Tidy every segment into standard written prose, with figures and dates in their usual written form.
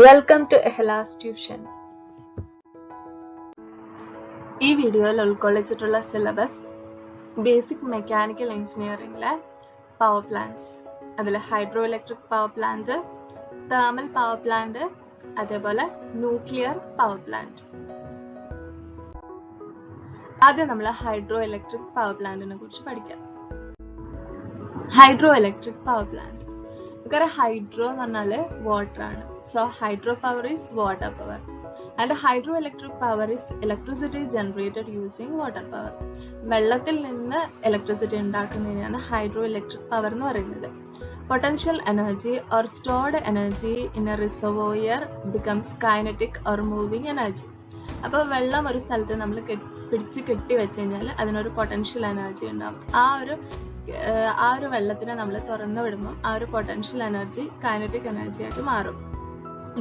Welcome to Ehlas Tuition. ഈ വീഡിയോയിൽ ഉൾക്കൊള്ളിച്ചിട്ടുള്ള സിലബസ് ബേസിക് മെക്കാനിക്കൽ എഞ്ചിനീയറിംഗിലെ പവർ പ്ലാന്റ്സ്, അതിൽ hydro electric power plant, thermal power plant, അതേപോലെ ന്യൂക്ലിയർ പവർ പ്ലാന്റ്. ആദ്യം നമ്മൾ ഹൈഡ്രോ ഇലക്ട്രിക് പവർ പ്ലാന്റിനെ കുറിച്ച് പഠിക്കാം. ഹൈഡ്രോ ഇലക്ട്രിക് പവർ പ്ലാന്റ്, നമുക്കറിയാം ഹൈഡ്രോ എന്ന് പറഞ്ഞാല് വാട്ടർ ആണ്. So hydropower is water power and hydroelectric power is electricity generated using water power. വെള്ളത്തിൽ നിന്ന് ഇലക്ട്രിസിറ്റി ഉണ്ടാക്കുന്നതിനാണ് ഹൈഡ്രോ ഇലക്ട്രിക് പവർ എന്ന് പറയുന്നത്. Potential energy or stored energy in a reservoir becomes kinetic or moving energy. അപ്പോൾ വെള്ളം ഒരു സ്ഥലത്ത് നമ്മൾ പിടിച്ച് കെട്ടി വെച്ച് കഴിഞ്ഞാൽ അതിനൊരു പൊട്ടൻഷ്യൽ എനർജി ഉണ്ടാവും. ആ ഒരു വെള്ളത്തിനെ നമ്മൾ തുറന്നു വിടുമ്പോൾ ആ ഒരു പൊട്ടൻഷ്യൽ എനർജി കൈനറ്റിക് എനർജി ആയിട്ട് മാറും.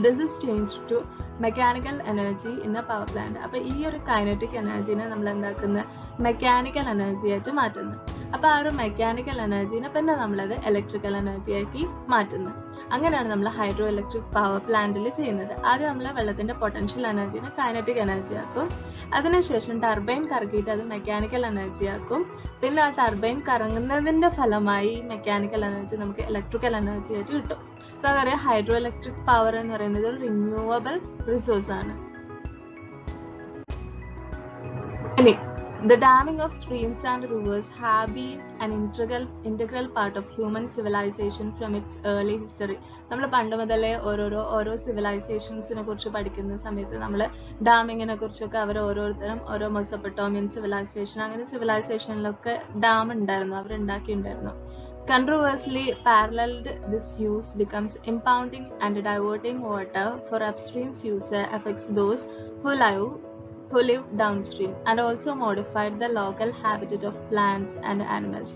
This is changed to mechanical energy in a power plant. അപ്പോൾ ഈ ഒരു കൈനറ്റിക് എനർജിനെ നമ്മൾ എന്താക്കുന്നത് മെക്കാനിക്കൽ എനർജി ആയിട്ട് മാറ്റുന്നു. അപ്പോൾ ആ ഒരു മെക്കാനിക്കൽ എനർജിനെ പിന്നെ നമ്മളത് ഇലക്ട്രിക്കൽ എനർജി ആക്കി മാറ്റുന്നു. അങ്ങനെയാണ് നമ്മൾ ഹൈഡ്രോ ഇലക്ട്രിക് പവർ പ്ലാന്റിൽ ചെയ്യുന്നത്. ആദ്യം നമ്മൾ വെള്ളത്തിന്റെ പൊട്ടൻഷ്യൽ എനർജിനെ കൈനറ്റിക് എനർജി ആക്കും. അതിനുശേഷം ടർബൈൻ കറക്കിയിട്ട് അത് മെക്കാനിക്കൽ എനർജി ആക്കും. പിന്നെ ആ ടർബൈൻ കറങ്ങുന്നതിന്റെ ഫലമായി മെക്കാനിക്കൽ എനർജി നമുക്ക് ഇലക്ട്രിക്കൽ എനർജി ആയിട്ട് കിട്ടും. പകരം ഹൈഡ്രോ ഇലക്ട്രിക് പവർ എന്ന് പറയുന്നത് ഒരു റിന്യൂവബിൾ റിസോഴ്സ് ആണ്. The damming of streams and rivers have been an integral part of human civilization from its early history. നമ്മൾ പണ്ട് മുതലേ ഓരോ സിവിലൈസേഷൻസിനെ കുറിച്ച് പഠിക്കുന്ന സമയത്ത് നമ്മൾ ഡാമിങ്ങിനെ കുറിച്ചൊക്കെ അവർ ഓരോരുത്തരും ഓരോ മെസോപ്പൊട്ടേമിയൻ സിവിലൈസേഷൻ അങ്ങനെ സിവിലൈസേഷനിലൊക്കെ ഡാം ഉണ്ടായിരുന്നു, അവരുണ്ടാക്കിയിട്ടുണ്ടായിരുന്നു. Controversially paralleled, this use becomes impounding and diverting water for upstream's user affects those who live downstream and also modified the local habitat of plants and animals.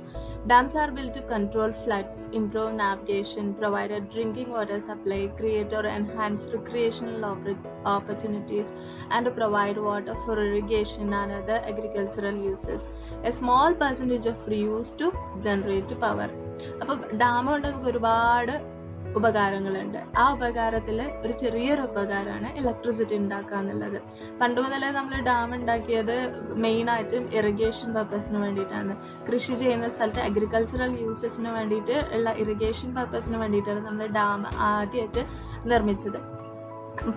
Dams are built to control floods, improve navigation, provide a drinking water supply, create or enhance recreational opportunities, and provide water for irrigation and other agricultural uses. A small percentage of reuse to generate power. അപ്പോൾ dam കൊണ്ട് നമുക്ക് ഒരുപാട് ഉപകാരങ്ങളുണ്ട്. ആ ഉപകാരത്തിൽ ഒരു ചെറിയൊരു ഉപകാരമാണ് electricity ഉണ്ടാക്കുക എന്നുള്ളത്. പണ്ട് മുതലേ നമ്മൾ ഡാം ഉണ്ടാക്കിയത് മെയിനായിട്ടും ഇറിഗേഷൻ പർപ്പസിന് വേണ്ടിയിട്ടാണ്. കൃഷി ചെയ്യുന്ന സ്ഥലത്ത് അഗ്രികൾച്ചറൽ യൂസസിന് വേണ്ടിയിട്ട് ഉള്ള ഇറിഗേഷൻ പർപ്പസിന് വേണ്ടിയിട്ടാണ് നമ്മൾ ഡാം ആദ്യമായിട്ട് നിർമ്മിച്ചത്.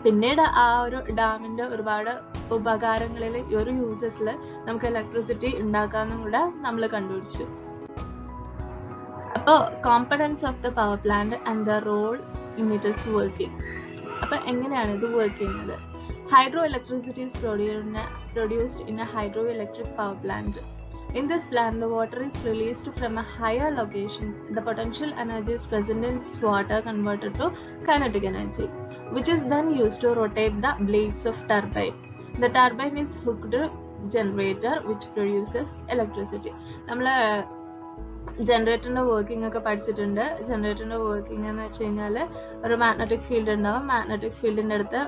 പിന്നീട് ആ ഒരു ഡാമിന്റെ ഒരുപാട് ഉപകാരങ്ങളിൽ ഒരു യൂസസിൽ നമുക്ക് ഇലക്ട്രിസിറ്റി ഉണ്ടാക്കാമെന്നും കൂടെ നമ്മൾ കണ്ടുപിടിച്ചു. അപ്പോൾ components of the power plant and the role in it is working. അപ്പോൾ എങ്ങനെയാണ് ഇത് വർക്ക് ചെയ്യുന്നത്? Hydroelectricity is produced in a hydroelectric power plant. In this plant, the water is released from a higher location. The potential energy is present in this water converted to kinetic energy, which is then used to rotate the blades of turbine. The turbine is hooked to generator, which produces electricity. നമ്മൾ ജനറേറ്ററിന്റെ working ഒക്കെ പഠിച്ചിട്ടുണ്ട്. ജനറേറ്ററിന്റെ working എന്ന് വെച്ച് കഴിഞ്ഞാൽ ഒരു magnetic field ഉണ്ടാവും. മാഗ്നറ്റിക് ഫീൽഡിന്റെ അടുത്ത്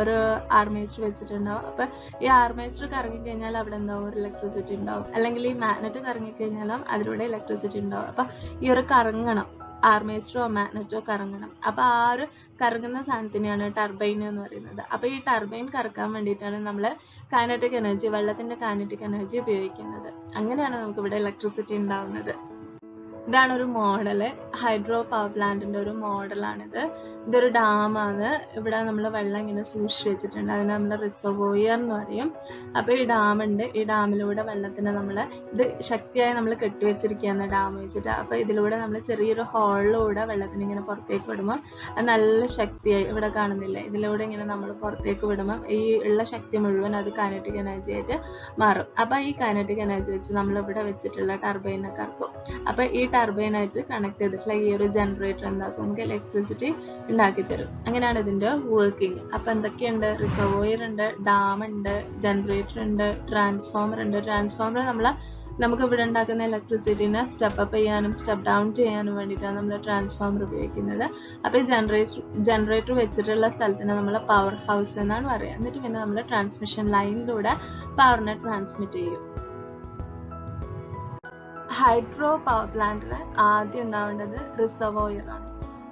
ഒരു ആർമേച്ചർ വെച്ചിട്ടുണ്ടാവും. അപ്പൊ ഈ ആർമേച്ചർ കറങ്ങിക്കഴിഞ്ഞാൽ അവിടെ എന്താവും, ഒരു ഇലക്ട്രിസിറ്റി ഉണ്ടാവും. അല്ലെങ്കിൽ ഈ മാഗ്നറ്റ് കറങ്ങിക്കഴിഞ്ഞാലും അതിലൂടെ ഇലക്ട്രിസിറ്റി ഉണ്ടാവും. അപ്പൊ ഈ ഒരു കറങ്ങണം, ആർമേച്ചറോ മാഗ്നറ്റോ കറങ്ങണം. അപ്പൊ ആ ഒരു കറങ്ങുന്ന സാധനത്തിനെയാണ് ടർബൈൻ എന്ന് പറയുന്നത്. അപ്പൊ ഈ ടർബൈൻ കറക്കാൻ വേണ്ടിയിട്ടാണ് നമ്മൾ കൈനറ്റിക് എനർജി, വെള്ളത്തിന്റെ കൈനറ്റിക് എനർജി ഉപയോഗിക്കുന്നത്. അങ്ങനെയാണ് നമുക്ക് ഇവിടെ ഇലക്ട്രിസിറ്റി ഉണ്ടാവുന്നത്. ഇതാണ് ഒരു മോഡല്, ഹൈഡ്രോ പവർ പ്ലാന്റിന്റെ ഒരു മോഡലാണിത്. ഇതൊരു ഡാമാണ്. ഇവിടെ നമ്മൾ വെള്ളം ഇങ്ങനെ സൂക്ഷിച്ച് വെച്ചിട്ടുണ്ട്. അതിനെ നമ്മൾ റിസർവോയർ എന്ന് പറയും. അപ്പൊ ഈ ഡാമുണ്ട്. ഈ ഡാമിലൂടെ വെള്ളത്തിന് ഇത് ശക്തിയായി നമ്മൾ കെട്ടിവെച്ചിരിക്കുകയാണ് ഡാം വെച്ചിട്ട്. അപ്പൊ ഇതിലൂടെ നമ്മൾ ചെറിയൊരു ഹോളിലൂടെ വെള്ളത്തിന് ഇങ്ങനെ പുറത്തേക്ക് വിടുമ്പോൾ അത് നല്ല ശക്തിയായി, ഇവിടെ കാണുന്നില്ലേ, ഇതിലൂടെ ഇങ്ങനെ നമ്മൾ പുറത്തേക്ക് വിടുമ്പോൾ ഈ ഉള്ള ശക്തി മുഴുവൻ അത് കൈനറ്റിക് എനർജി ആയിട്ട് മാറും. അപ്പൊ ഈ കൈനറ്റിക് എനർജി വെച്ച് നമ്മൾ ഇവിടെ വെച്ചിട്ടുള്ള ടർബൈനെ കറക്കും. അപ്പൊ ഈ ടർബൈനായിട്ട് കണക്ട് ചെയ്തിട്ടുള്ള ഈ ഒരു ജനറേറ്റർ എന്താക്കും, നമുക്ക് ഇലക്ട്രിസിറ്റി ഉണ്ടാക്കി തരും. അങ്ങനെയാണ് ഇതിന്റെ വർക്കിംഗ്. അപ്പൊ എന്തൊക്കെയുണ്ട്? റിസർവോയർ ഉണ്ട്, ഡാം ഉണ്ട്, ജനറേറ്റർ ഉണ്ട്, ട്രാൻസ്ഫോമർ ഉണ്ട്. ട്രാൻസ്ഫോമർ നമുക്ക് ഇവിടെ ഉണ്ടാക്കുന്ന ഇലക്ട്രിസിറ്റിനെ സ്റ്റെപ്പ് അപ്പ് ചെയ്യാനും സ്റ്റെപ്പ് ഡൗൺ ചെയ്യാനും വേണ്ടിയിട്ടാണ് നമ്മൾ ട്രാൻസ്ഫോമർ ഉപയോഗിക്കുന്നത്. അപ്പൊ ഈ ജനറേറ്റർ വെച്ചിട്ടുള്ള സ്ഥലത്തിന് നമ്മൾ പവർ ഹൗസ് എന്നാണ് പറയുക. എന്നിട്ട് പിന്നെ നമ്മൾ ട്രാൻസ്മിഷൻ ലൈനിലൂടെ പവറിനെ ട്രാൻസ്മിറ്റ് ചെയ്യും. ഹൈഡ്രോ പവർ പ്ലാന്റിന് ആദ്യം ഉണ്ടാവേണ്ടത് റിസർവോയർ ആണ്.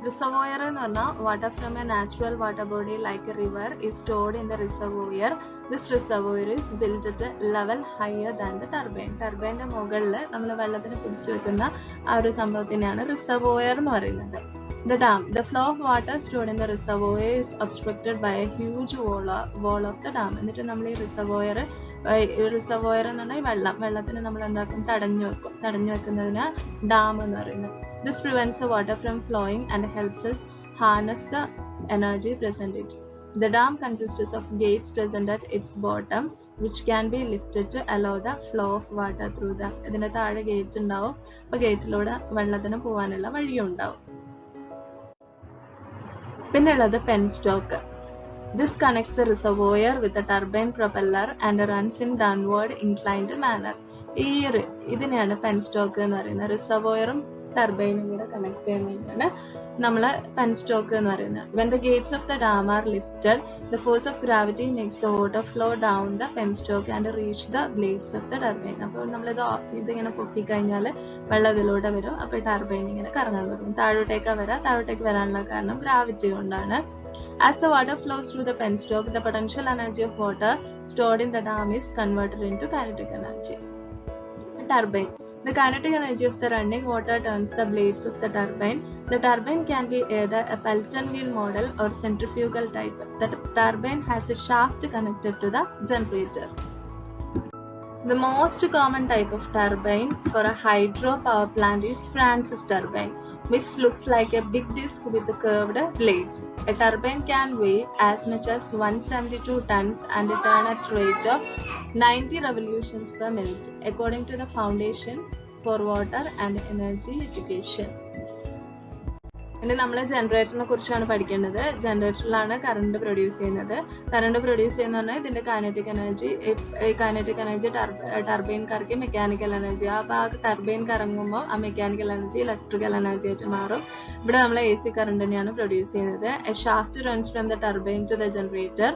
Reservoir എന്ന് പറഞ്ഞാൽ water from a natural water body like a river is stored in the reservoir. This reservoir is built at a level higher than the turbine. ടർബൈൻ്റെ മുകളിൽ നമ്മൾ വെള്ളത്തിന് പിടിച്ചു വെക്കുന്ന ആ ഒരു സംഭവത്തിനെയാണ് റിസർവോയർ എന്ന് പറയുന്നത്. The dam. The flow of water stored in the reservoir is obstructed by a huge wall of the dam. എന്നിട്ട് നമ്മൾ ഈ റിസർവോയർ എന്ന് പറഞ്ഞാൽ വെള്ളത്തിന് നമ്മൾ എന്താക്കും, തടഞ്ഞു വെക്കുന്നതിന് ഡാം എന്ന് പറയുന്നത്. This prevents the water from flowing and helps us harness the energy present in it. The dam consists of gates present at its bottom which can be lifted to allow the flow of water through them. ഇതിന്റെ താഴെ gate ഉണ്ടാവും. അപ്പോൾ ഗേറ്റിലൂടെ വെള്ളത്തിന് പോകാനുള്ള വഴിയും ഉണ്ടാവും. പിന്നുള്ളത് penstock. This connects the reservoir with the turbine propeller and runs in downward inclined manner. ഇതിനെയാണ് പെൻസ്റ്റോക്ക് എന്ന് പറയുന്നത്. റിസർവോയറും ടർബൈനും കൂടെ കണക്ട് ചെയ്യുന്നതാണ് നമ്മൾ പെൻസ്റ്റോക്ക് എന്ന് പറയുന്നത്. When the gates of the dam are lifted, the force of gravity makes the water flow down the penstoke and reach the blades of the turbine. അപ്പോൾ ഇതിങ്ങനെ പൊക്കി കഴിഞ്ഞാൽ വെള്ളം ഇതിലൂടെ വരും. അപ്പോൾ ടർബൈൻ ഇങ്ങനെ കറങ്ങാൻ തുടങ്ങും. താഴോട്ടേക്ക് വരാനുള്ള കാരണം ഗ്രാവിറ്റി കൊണ്ടാണ്. As the water flows through the penstoke, the potential energy of water stored in the dam is converted into kinetic energy. Turbine. The kinetic energy of the running water turns the blades of the turbine. The turbine can be either a Pelton wheel model or centrifugal type. The turbine has a shaft connected to the generator. The most common type of turbine for a hydro power plant is Francis turbine, which looks like a big disc with curved blades. A turbine can weigh as much as 172 tons and turn at rate of 90 revolutions per minute, according to the Foundation for Water and Energy Education. ഇനി നമ്മൾ ജനറേറ്ററിനെ കുറിച്ചാണ് പഠിക്കേണ്ടത്. ജനറേറ്ററിലാണ് current produce ചെയ്യുന്നത്. Current produce ചെയ്യുന്ന പറഞ്ഞാൽ ഇതിന്റെ kinetic energy turbine കറക്കി mechanical energy. അപ്പോൾ ആ ടർബൈൻ കറങ്ങുമ്പോൾ ആ മെക്കാനിക്കൽ എനർജി ഇലക്ട്രിക്കൽ എനർജി ആയിട്ട് മാറും. ഇവിടെ നമ്മൾ AC കറണ്ട് തന്നെയാണ് പ്രൊഡ്യൂസ് ചെയ്യുന്നത്. A shaft runs from the turbine to the generator.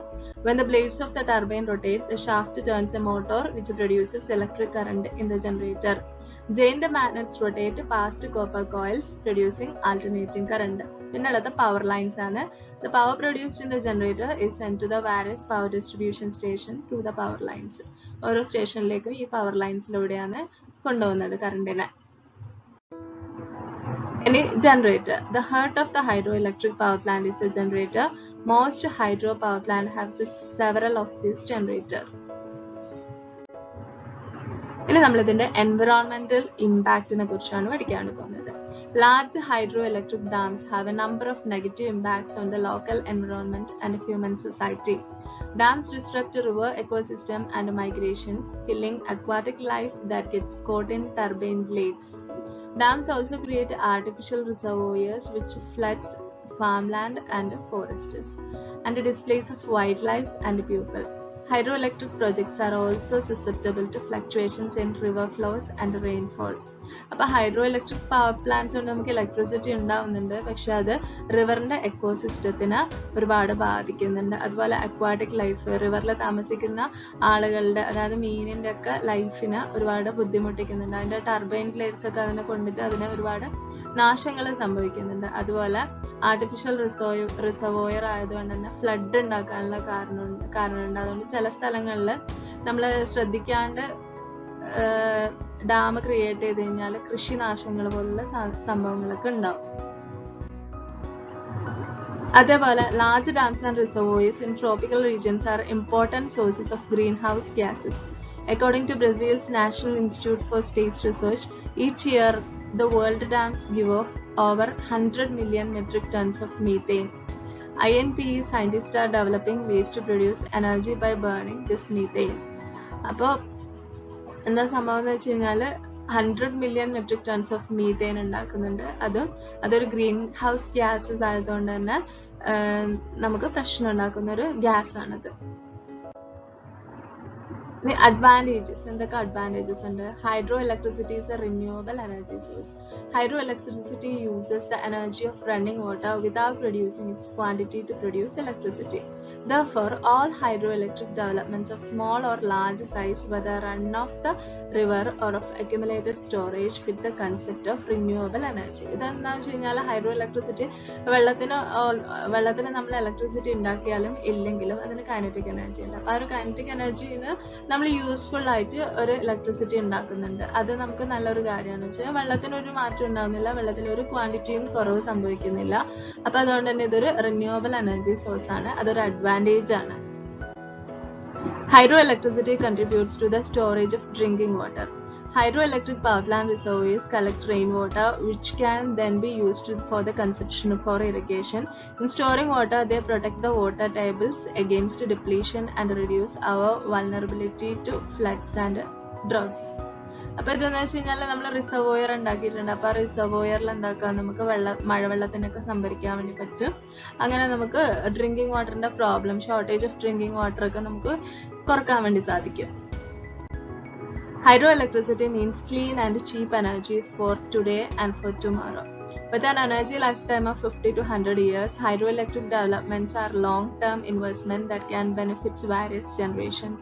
When the blades of the turbine rotate, the shaft turns a motor which produces electric current in the generator. Chained magnets rotate past copper coils, producing alternating current. പിന്നുള്ളത് power lines ആണ്. The power produced in the generator is sent to the various power distribution stations through the power lines. ഓരോ സ്റ്റേഷനിലേക്കും ഈ power ലൈൻസിലൂടെയാണ് കൊണ്ടുപോകുന്നത് കറണ്ടിനെ. ഇനി generator. The heart of the hydroelectric power plant is the generator. Most hydro power plant have several of these generator. ഇനി നമ്മൾ ഇതിന്റെ എൻവയോൺമെന്റൽ ഇമ്പാക്റ്റിനെ കുറിച്ചാണ് പഠിക്കാൻ പോകുന്നത്. Large hydroelectric dams have a number of negative impacts on the local environment and human society. Dams disrupt river ecosystem and migrations, killing aquatic life that gets caught in turbine blades. Dams also create artificial reservoirs which floods farmland and forests and displaces wildlife and people. Hydroelectric projects are also susceptible to fluctuations in river flows and rainfall. അപ്പോൾ hydro electric power plants കൊണ്ട് നമുക്ക് electricity ഉണ്ടാവുന്നുണ്ട്, പക്ഷെ അത് റിവറിന്റെ എക്കോസിസ്റ്റത്തിനെ ഒരുപാട് ബാധിക്കുന്നുണ്ട്. അതുപോലെ aquatic life, റിവറിൽ താമസിക്കുന്ന ആളുകളുടെ, അതായത് മീനിന്റെ ഒക്കെ ലൈഫിനെ ഒരുപാട് ബുദ്ധിമുട്ടിക്കുന്നുണ്ട്. അതിന്റെ ടർബൈൻ ബ്ലേഡ്സ് ഒക്കെ അതിനെ കൊണ്ടിട്ട് അതിന് ഒരുപാട് നാശങ്ങൾ സംഭവിക്കുന്നുണ്ട്. അതുപോലെ ആർട്ടിഫിഷ്യൽ റിസർവോയർ ആയതുകൊണ്ട് തന്നെ ഫ്ലഡ് ഉണ്ടാക്കാനുള്ള കാരണമുണ്ട്. അതുകൊണ്ട് ചില സ്ഥലങ്ങളിൽ നമ്മൾ ശ്രദ്ധിക്കാണ്ട് ഡാം ക്രിയേറ്റ് ചെയ്ത് കഴിഞ്ഞാൽ കൃഷിനാശങ്ങൾ പോലുള്ള സംഭവങ്ങളൊക്കെ ഉണ്ടാവും. അതേപോലെ large dams and reservoirs in tropical regions are important sources of greenhouse gases. According to Brazil's National Institute for Space Research, each year the world dams give off over 100 million metric tons of methane. INPE scientists are developing ways to produce energy by burning this methane. അപ്പോൾ എന്താ സംഭവം എന്ന് വെച്ച് കഴിഞ്ഞാൽ 100 million metric tons of methane ഉണ്ടാക്കുന്നുണ്ട്. അതൊരു green house gases ആയതുകൊണ്ട് തന്നെ നമുക്ക് പ്രശ്നം ഉണ്ടാക്കുന്ന ഒരു ഗ്യാസ് ആണത്. ഇനി അഡ്വാൻറ്റേജസ് എന്തൊക്കെ അഡ്വാൻറ്റേജസ് ഉണ്ട്? Hydroelectricity is a renewable energy source. Hydroelectricity uses the energy of running water without reducing its quantity to produce electricity. Therefore, all hydroelectric developments of small or large size, whether run off the river or of accumulated storage, fit the concept of renewable energy. ഇതെന്താണെന്ന് വെച്ച് കഴിഞ്ഞാൽ hydro electricity വെള്ളത്തിന് നമ്മൾ electricity ഉണ്ടാക്കിയാലും ഇല്ലെങ്കിലും അതിന് kinetic energy ഉണ്ട്. അപ്പോൾ ആ ഒരു കൈനറ്റിക് എനർജിന്ന് നമ്മൾ യൂസ്ഫുൾ ആയിട്ട് ഒരു ഇലക്ട്രിസിറ്റി ഉണ്ടാക്കുന്നുണ്ട്. അത് നമുക്ക് നല്ലൊരു കാര്യമാണ്. വെച്ചാൽ വെള്ളത്തിന് ഒരു മാറ്റം ഉണ്ടാകുന്നില്ല, വെള്ളത്തിൽ ഒരു ക്വാണ്ടിറ്റിയും കുറവ് സംഭവിക്കുന്നില്ല. അപ്പോൾ അതുകൊണ്ട് തന്നെ ഇതൊരു റിന്യൂവബിൾ എനർജി സോഴ്സ് ആണ്. അതൊരു അഡ്വാൻറ്റേജ് ആണ്. Hydroelectricity contributes to the storage of drinking water. Hydroelectric power plant reservoirs collect rainwater, which can then be used for the consumption for irrigation. In storing water, they protect the water tables against depletion and reduce our vulnerability to floods and droughts. അപ്പോൾ ഇതെന്ന് വെച്ച് കഴിഞ്ഞാൽ നമ്മൾ reservoir ഉണ്ടാക്കിയിട്ടുണ്ട്. അപ്പോൾ ആ റിസർവോയറിൽ എന്താക്കാം, നമുക്ക് മഴവെള്ളത്തിനൊക്കെ സംഭരിക്കാൻ വേണ്ടി പറ്റും. അങ്ങനെ നമുക്ക് ഡ്രിങ്കിങ് വാട്ടറിന്റെ problem, shortage of drinking water ഒക്കെ നമുക്ക് കുറക്കാൻ വേണ്ടി സാധിക്കും. Hydroelectricity means clean and cheap energy for today and for tomorrow. With an energy lifetime of 50 to 100 years, hydroelectric developments are long-term investment that can benefit various generations.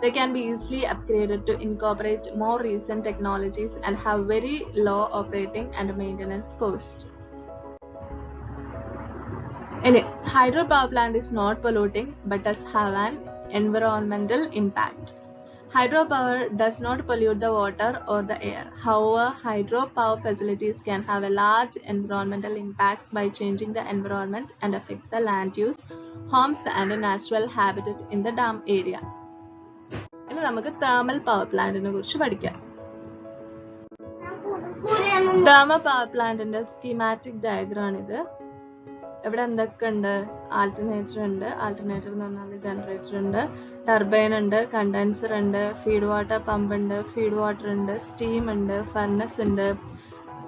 They can be easily upgraded to incorporate more recent technologies and have very low operating and maintenance cost. Hydropower plant is not polluting but does have an environmental impact. Hydropower does not pollute the water or the air. However, hydropower facilities can have a large environmental impacts by changing the environment and affects the land use, homes and natural habitat in the dam area. ഇനി നമുക്ക് thermal power പ്ലാന്റിനെ കുറിച്ച് പഠിക്കാം. thermal power പ്ലാന്റിന്റെ schematic diagram ഇത്. ഇവിടെ എന്തൊക്കെ ഉണ്ട്? Alternator ഉണ്ട്. ആൾട്ടർനേറ്റർ എന്ന് പറഞ്ഞാൽ ജനറേറ്റർ ഉണ്ട്, ടർബൈൻ ഉണ്ട്, കണ്ടൻസർ ഉണ്ട്, ഫീഡ് വാട്ടർ പമ്പ് ഉണ്ട്, ഫീഡ് വാട്ടർ ഉണ്ട്, സ്റ്റീം ഉണ്ട്, ഫർണസ് ഉണ്ട്,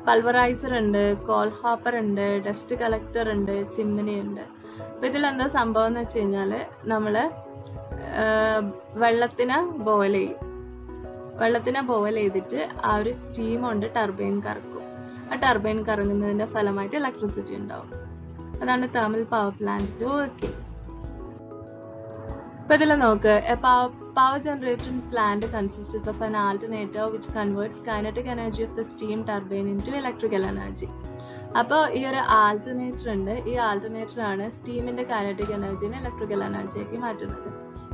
പൾവറൈസർ ഉണ്ട്, കോൾ ഹോപ്പർ ഉണ്ട്, ഡസ്റ്റ് കളക്ടർ ഉണ്ട്, ചിമ്മിനി ഉണ്ട്. അപ്പൊ ഇതിലെന്താ സംഭവം എന്ന് വെച്ച് കഴിഞ്ഞാല് നമ്മള് വെള്ളത്തിനെ ബോയിൽ ചെയ്യും. വെള്ളത്തിനെ ബോയിൽ ചെയ്തിട്ട് ആ ഒരു സ്റ്റീം കൊണ്ട് ടർബൈൻ കറക്കും. ആ ടർബൈൻ കറങ്ങുന്നതിന്റെ ഫലമായിട്ട് ഇലക്ട്രിസിറ്റി ഉണ്ടാവും. അതാണ് thermal power plant വർക്കിംഗ്. ഇപ്പൊ ഇതിൽ നോക്ക്, power generating plant consists of an alternator which converts kinetic energy of the steam turbine into electrical energy. അപ്പോൾ ഈ ഒരു ആൾട്ടർനേറ്റർ ഉണ്ട്. ഈ ആൾട്ടർനേറ്റർ ആണ് സ്റ്റീമിന്റെ കൈനറ്റിക് എനർജിനെ ഇലക്ട്രിക്കൽ എനർജിയാക്കി മാറ്റുന്നത്.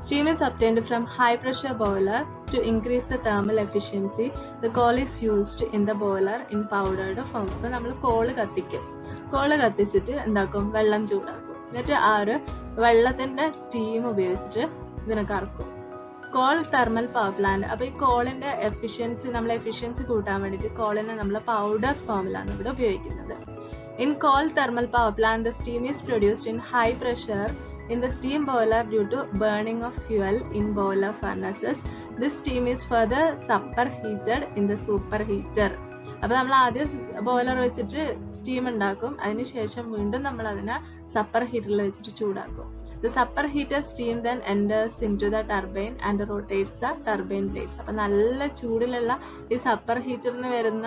Steam is obtained from high pressure boiler. To increase the thermal efficiency, the coal is used in the boiler in powdered form. അപ്പോൾ നമ്മൾ call കത്തിക്കും. കോള് കത്തിച്ചിട്ട് എന്താക്കും? വെള്ളം ചൂടാക്കും. എന്നിട്ട് ആ ഒരു വെള്ളത്തിന്റെ സ്റ്റീം ഉപയോഗിച്ചിട്ട് ഇതിനെ കറക്കും. Coal thermal power plant. അപ്പോൾ ഈ കോളിന്റെ എഫിഷ്യൻസി, നമ്മൾ എഫിഷ്യൻസി കൂട്ടാൻ വേണ്ടിയിട്ട് കോളിനെ നമ്മൾ പൗഡർ ഫോമിലാണ് ഇവിടെ ഉപയോഗിക്കുന്നത്. In coal thermal power plant, the steam is produced in high pressure in the steam boiler due to burning of fuel in boiler furnaces. This steam is further superheated in the superheater. അപ്പോൾ നമ്മൾ ആദ്യം boiler വെച്ചിട്ട് steam ഉണ്ടാക്കും. അതിനുശേഷം വീണ്ടും നമ്മൾ അതിനെ supper ഹീറ്ററിൽ വെച്ചിട്ട് ചൂടാക്കും. The superheated steam then enters into the turbine and rotates the turbine blades. അപ്പോൾ നല്ല ചൂടിലുള്ള ഈ സപ്പർ ഹീറ്ററിന് വരുന്ന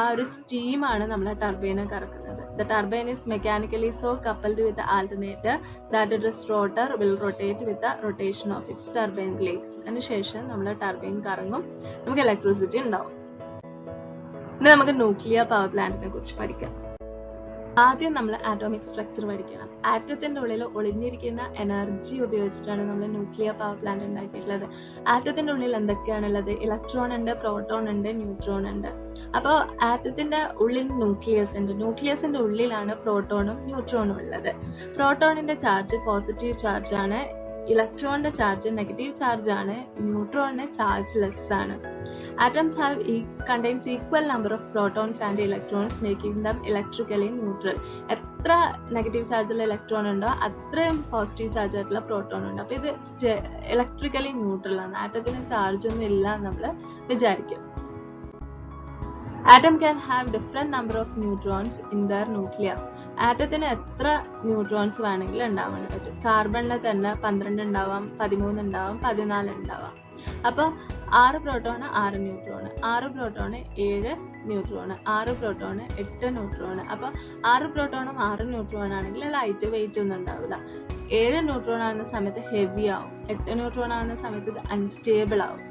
ആ ഒരു സ്റ്റീമാണ് നമ്മളെ ടർബൈനെ കറക്കുന്നത്. The turbine is mechanically so coupled with the alternator that its rotor will rotate with the rotation of its turbine blades. അതിനുശേഷം നമ്മളെ turbine കറങ്ങും, നമുക്ക് ഇലക്ട്രിസിറ്റി ഉണ്ടാവും. ഇനി നമുക്ക് ന്യൂക്ലിയർ പവർ പ്ലാന്റിനെ കുറിച്ച് പഠിക്കാം. ആദ്യം നമ്മൾ ആറ്റോമിക് സ്ട്രക്ചർ പഠിക്കണം. ആറ്റത്തിന്റെ ഉള്ളിൽ ഒളിഞ്ഞിരിക്കുന്ന എനർജി ഉപയോഗിച്ചിട്ടാണ് നമ്മൾ ന്യൂക്ലിയർ പവർ പ്ലാന്റ് ഉണ്ടാക്കിയിട്ടുള്ളത്. ആറ്റത്തിന്റെ ഉള്ളിൽ എന്തൊക്കെയാണുള്ളത്? ഇലക്ട്രോൺ ഉണ്ട്, പ്രോട്ടോൺ ഉണ്ട്, ന്യൂട്രോൺ ഉണ്ട്. അപ്പോൾ ആറ്റത്തിന്റെ ഉള്ളിൽ ന്യൂക്ലിയസ് ഉണ്ട്. ന്യൂക്ലിയസിന്റെ ഉള്ളിലാണ് പ്രോട്ടോണും ന്യൂട്രോണും ഉള്ളത്. പ്രോട്ടോണിന്റെ ചാർജ് പോസിറ്റീവ് ചാർജ് ആണ്, ഇലക്ട്രോണിന്റെ ചാർജ് നെഗറ്റീവ് ചാർജ് ആണ്, ന്യൂട്രോണിന് ചാർജ് ലെസ് ആണ്. Atoms contains equal number of protons and electrons, making them electrically neutral. എത്ര നെഗറ്റീവ് ചാർജുള്ള ഇലക്ട്രോൺ ഉണ്ടോ അത്രയും പോസിറ്റീവ് ചാർജ് ആയിട്ടുള്ള പ്രോട്ടോൺ ഉണ്ട്. അപ്പോൾ ഇത് ഇലക്ട്രിക്കലി ന്യൂട്രൽ ആണ്. ആറ്റത്തിന് ചാർജ് ഒന്നും ഇല്ല എന്ന് നമ്മൾ വിചാരിക്കും. Atom can have different number of neutrons in their nucleus. ആറ്റത്തിന് എത്ര ന്യൂട്രോൺസ് വേണമെങ്കിലും ഉണ്ടാവാൻ പറ്റും. കാർബണിന് തന്നെ 12 ഉണ്ടാവാം, 13 ഉണ്ടാവാം, 14 ഉണ്ടാവാം. അപ്പോൾ 6 proton 6 neutron, 6 proton 7 neutron, 6 proton 8 neutron. അപ്പോൾ 6 പ്രോട്ടോണും 6 ന്യൂട്രോൺ ആണെങ്കിൽ ലൈറ്റ് വെയിറ്റ് ഒന്നും ഉണ്ടാവില്ല. 7 ന്യൂട്രോൺ ആകുന്ന സമയത്ത് ഹെവി ആവും, 8 ന്യൂട്രോൺ ആകുന്ന സമയത്ത് ഇത് അൺസ്റ്റേബിൾ ആവും.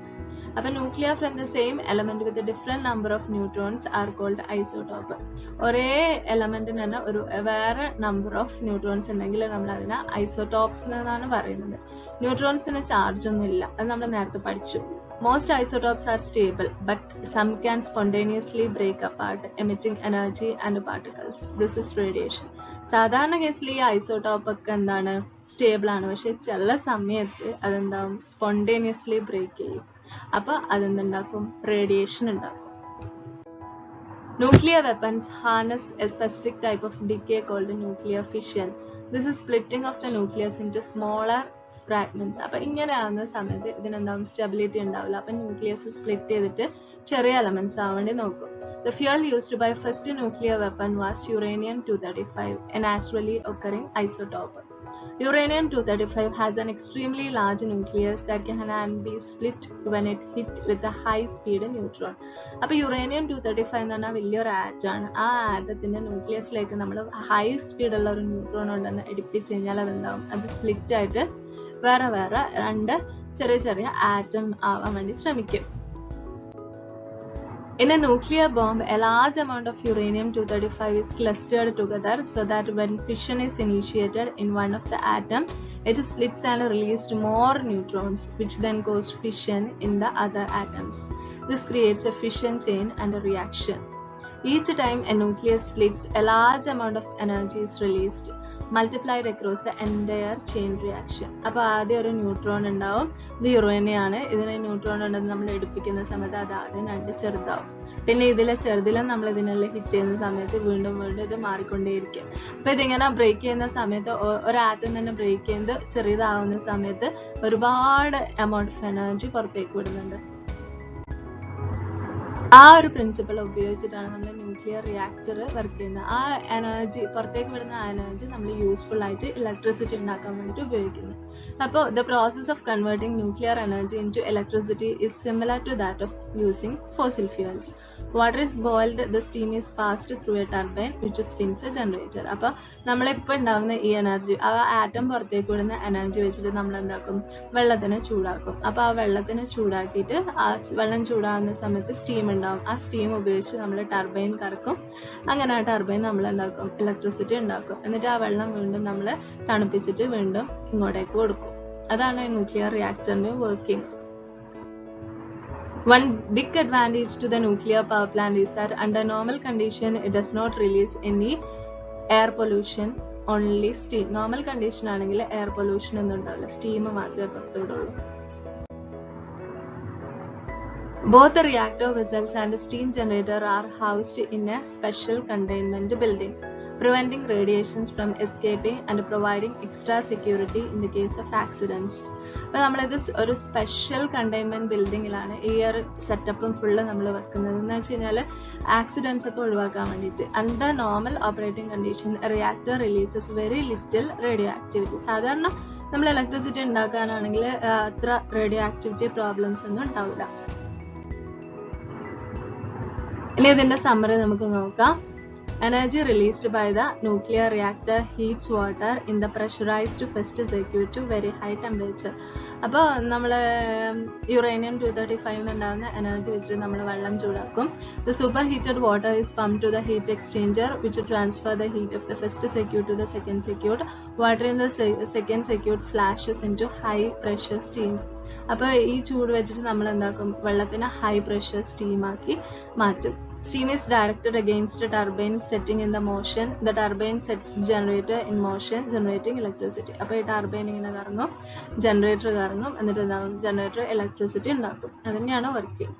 അപ്പോൾ nuclear from the same element with different number of neutrons are called isotope. ഒരേ എലമെന്റിന് തന്നെ ഒരു വേറെ നമ്പർ ഓഫ് ന്യൂട്രോൺസ് ഉണ്ടെങ്കിൽ നമ്മൾ അതിനെ ഐസോടോപ്സ് എന്നാണ് പറയുന്നത്. ന്യൂട്രോൺസിന് ചാർജ് ഒന്നും ഇല്ല, അത് നമ്മൾ നേരത്തെ പഠിച്ചു. Most isotopes are stable, but some can spontaneously break apart, emitting energy and particles. This is radiation. സാധാരണ കേസിൽ ഈ ഐസോടോപ്പ് ഒക്കെ എന്താണ്, സ്റ്റേബിൾ ആണ്. പക്ഷെ ചില സമയത്ത് അതെന്താവും, സ്പോണ്ടേനിയസ്ലി ബ്രേക്ക് ചെയ്യും. അപ്പൊ അതെന്തുണ്ടാക്കും, റേഡിയേഷൻ ഉണ്ടാക്കും. Nuclear weapons harness a specific type of decay called nuclear fission. This is splitting of the nucleus into smaller fragments. അപ്പോൾ ഇങ്ങനെ ആവുന്ന സമയത്ത് ഇതിനെന്താവും, സ്റ്റെബിലിറ്റി ഉണ്ടാവില്ല. അപ്പം ന്യൂക്ലിയസ് സ്പ്ലിറ്റ് ചെയ്തിട്ട് ചെറിയ എലമെന്റ്സ് ആവാൻ വേണ്ടി നോക്കും. The fuel used by first nuclear weapon was uranium-235, a naturally occurring isotope. Uranium-235 has an extremely large nucleus that can be split when it hit with a high-speed neutron. അപ്പോൾ uranium-235 എന്ന് പറഞ്ഞാൽ വലിയൊരു ആറ്റമാണ്. ആ ആറ്റത്തിന്റെ ന്യൂക്ലിയസിലേക്ക് നമ്മൾ high സ്പീഡുള്ള ഒരു neutron ഉണ്ടെന്ന് എടുപ്പിച്ച് കഴിഞ്ഞാൽ അതെന്താവും, അത് സ്പ്ലിറ്റ് ആയിട്ട് വേറെ വേറെ രണ്ട് ചെറിയ ചെറിയ ആറ്റം ആവാൻ വേണ്ടി ശ്രമിക്കും. In a nuclear bomb, a large amount of uranium-235 is clustered together so that when fission is initiated in one of the atom, it splits and releases more neutrons, which then cause fission in the other atoms. This creates a fission chain and a reaction. Each time a nucleus splits, a large amount of energy is released, multiplied across the entire chain reaction. അപ്പോൾ ആദ്യം ഒരു neutron ഉണ്ടാവും, ഇത് uranium ആണ്. ഇതിനെ neutron ഉണ്ടെന്ന് നമ്മൾ എടുപ്പിക്കുന്ന സമയത്ത് അത് ആദ്യം രണ്ട് ചെറുതാവും. പിന്നെ ഇതിലെ ചെറുതിലും നമ്മൾ ഇതിനെല്ലാം ഹിറ്റ് ചെയ്യുന്ന സമയത്ത് വീണ്ടും വീണ്ടും ഇത് മാറിക്കൊണ്ടേയിരിക്കും. അപ്പോൾ ഇതിങ്ങനെ ബ്രേക്ക് ചെയ്യുന്ന സമയത്ത് ഒരു ആറ്റം തന്നെ ബ്രേക്ക് ചെയ്യുന്നത് ചെറുതാവുന്ന സമയത്ത് ഒരുപാട് എമൗണ്ട് ഓഫ് എനർജി പുറത്തേക്ക് വിടുന്നുണ്ട്. ആ ഒരു പ്രിൻസിപ്പിൾ ഉപയോഗിച്ചിട്ടാണ് നമ്മൾ ന്യൂക്ലിയർ റിയാക്ടർ വർക്ക് ചെയ്യുന്നത്. ആ എനർജി പുറത്തേക്ക് വിടുന്ന ആ എനർജി നമ്മൾ യൂസ്ഫുൾ ആയിട്ട് ഇലക്ട്രിസിറ്റി ഉണ്ടാക്കാൻ വേണ്ടിയിട്ട് ഉപയോഗിക്കുന്നത്. അപ്പോൾ the process of converting nuclear energy into electricity is similar to that of using fossil fuels. Water is boiled, the steam is passed through a turbine which spins a generator. അപ്പോൾ നമ്മളിപ്പോൾ ഉണ്ടാകുന്ന ഈ energy, ആ atom പുറത്തേക്ക് വിടുന്ന energy വെച്ചിട്ട് നമ്മൾ എന്താക്കും, വെള്ളത്തിനെ ചൂടാക്കും. അപ്പോൾ ആ വെള്ളത്തിനെ ചൂടാക്കിയിട്ട് ആ വെള്ളം ചൂടാകുന്ന സമയത്ത് സ്റ്റീം ഉണ്ടാവും. ആ സ്റ്റീം ഉപയോഗിച്ച് നമ്മൾ ടർബൈൻ കറക്കും. അങ്ങനെ ആ ടർബൈൻ നമ്മൾ എന്താക്കും, ഇലക്ട്രിസിറ്റി ഉണ്ടാക്കും. എന്നിട്ട് ആ വെള്ളം വീണ്ടും നമ്മൾ തണുപ്പിച്ചിട്ട് വീണ്ടും ഇങ്ങോട്ടേക്ക് കൊടുക്കും. അതാണ് ന്യൂക്ലിയർ റിയാക്ടറിന്റെ working. One big advantage to the nuclear power plant is that under normal condition it does not release any air pollution, only steam. Normal condition ആണെങ്കിൽ എയർ പൊല്യൂഷൻ ഒന്നും ഉണ്ടാവില്ല, സ്റ്റീം മാത്രമേ പുറത്തുവിടുള്ളൂ. Both the reactor vessels and the steam generator are housed in a special containment building, preventing radiations from escaping and providing extra security in the case of accidents. അപ്പോൾ നമ്മളിത് ഒരു special containment ബിൽഡിങ്ങിലാണ് ഈ ഒരു സെറ്റപ്പും full നമ്മൾ വെക്കുന്നത്. എന്ന് വെച്ച് കഴിഞ്ഞാൽ ആക്സിഡൻസ് ഒക്കെ ഒഴിവാക്കാൻ വേണ്ടിയിട്ട്. Under normal operating condition reactor releases very little radio activity. സാധാരണ നമ്മൾ ഇലക്ട്രിസിറ്റി ഉണ്ടാക്കാനാണെങ്കിൽ അത്ര റേഡിയോ ആക്ടിവിറ്റി പ്രോബ്ലംസ് ഒന്നും ഉണ്ടാവില്ല. ഇനി ഇതിന്റെ സമ്മറി നമുക്ക് നോക്കാം. Energy released by the nuclear reactor heats water in the pressurized first circuit to very high temperature. അപ്പോൾ നമ്മൾ uranium-235 ഉണ്ടാകുന്ന എനർജി വെച്ചിട്ട് നമ്മൾ വെള്ളം ചൂടാക്കും. The superheated water is pumped to the heat exchanger which transfer the heat of the first circuit to the second circuit. Water in the second circuit flashes into high pressure steam. അപ്പോൾ ഈ ചൂട് വെച്ചിട്ട് നമ്മൾ എന്താക്കും, വെള്ളത്തിന് high pressure steam ആക്കി മാറ്റും. Steam is directed against a turbine setting in the motion. The turbine sets generator in motion, generating electricity. അപ്പോൾ ഈ ടർബൈൻ ഇങ്ങനെ കറങ്ങും, ജനറേറ്റർ കറങ്ങും, എന്നിട്ട് എന്താകും, ജനറേറ്റർ ഇലക്ട്രിസിറ്റി ഉണ്ടാക്കും. അത് തന്നെയാണ് വർക്കിംഗ്.